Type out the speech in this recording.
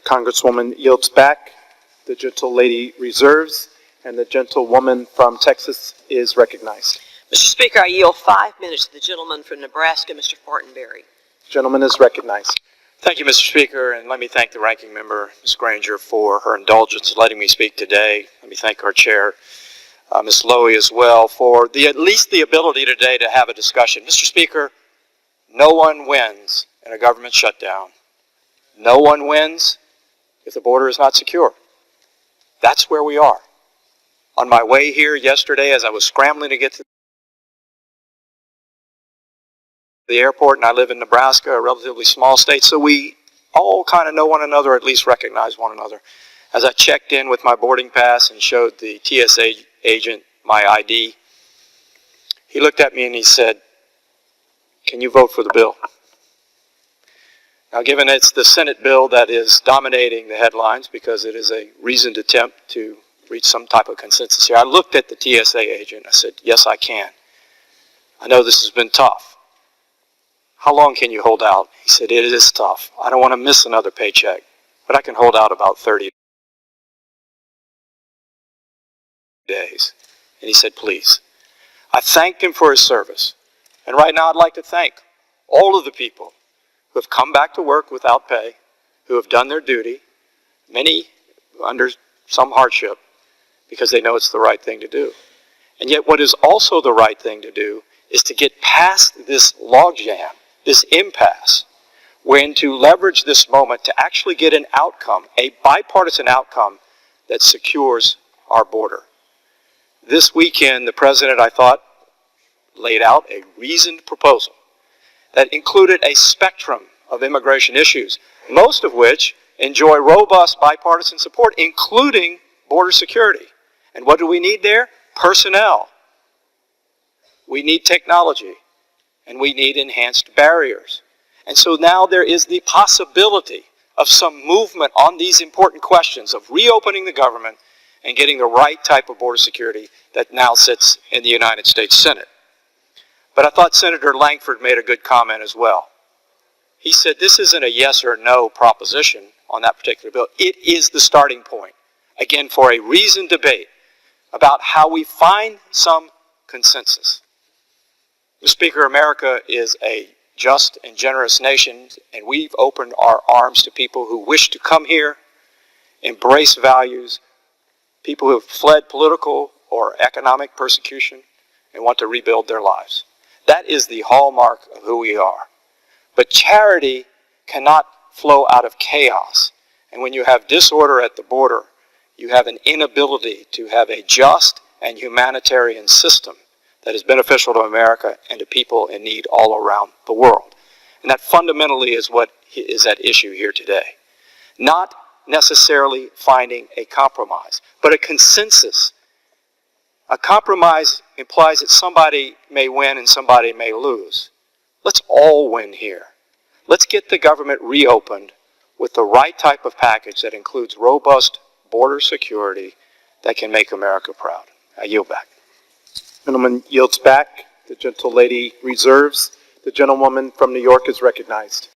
Congresswoman yields back. The gentle lady reserves, and the gentlewoman from Texas is recognized. Mr. Speaker, I yield 5 minutes to the gentleman from Nebraska, Mr. Fortenberry. The gentleman is recognized. Thank you, Mr. Speaker, and let me thank the ranking member, Ms. Granger, for her indulgence in letting me speak today. Let me thank our chair, Ms. Lowy, as well, for at least the ability today to have a discussion. Mr. Speaker, no one wins in a government shutdown. No one wins if the border is not secure. That's where we are. On my way here yesterday, as I was scrambling to get to the airport, and I live in Nebraska, a relatively small state, so we all kind of know one another, or at least recognize one another. As I checked in with my boarding pass and showed the TSA agent my ID, he looked at me and he said, "Can you vote for the bill?" Now, given it's the Senate bill that is dominating the headlines because it is a reasoned attempt to reach some type of consensus here, I looked at the TSA agent. I said, "Yes, I can. I know this has been tough. How long can you hold out?" He said, "It is tough. I don't want to miss another paycheck, but I can hold out about 30 days. And he said, "Please." I thanked him for his service. And right now I'd like to thank all of the people who have come back to work without pay, who have done their duty, many under some hardship, because they know it's the right thing to do. And yet what is also the right thing to do is to get past this logjam, this impasse, when to leverage this moment to actually get an outcome, a bipartisan outcome that secures our border. This weekend, the President, I thought, laid out a reasoned proposal that included a spectrum of immigration issues, most of which enjoy robust bipartisan support, including border security. And what do we need there? Personnel. We need technology, and we need enhanced barriers. And so now there is the possibility of some movement on these important questions of reopening the government and getting the right type of border security that now sits in the United States Senate. But I thought Senator Lankford made a good comment as well. He said this isn't a yes or no proposition on that particular bill. It is the starting point, again, for a reasoned debate about how we find some consensus. Mr. Speaker, America is a just and generous nation, and we've opened our arms to people who wish to come here, embrace values, people who have fled political or economic persecution and want to rebuild their lives. That is the hallmark of who we are. But charity cannot flow out of chaos. And when you have disorder at the border, you have an inability to have a just and humanitarian system that is beneficial to America and to people in need all around the world. And that fundamentally is what is at issue here today. Not necessarily finding a compromise, but a consensus. A compromise implies that somebody may win and somebody may lose. Let's all win here. Let's get the government reopened with the right type of package that includes robust border security that can make America proud. I yield back. The gentleman yields back. The gentle lady reserves. The gentlewoman from New York is recognized.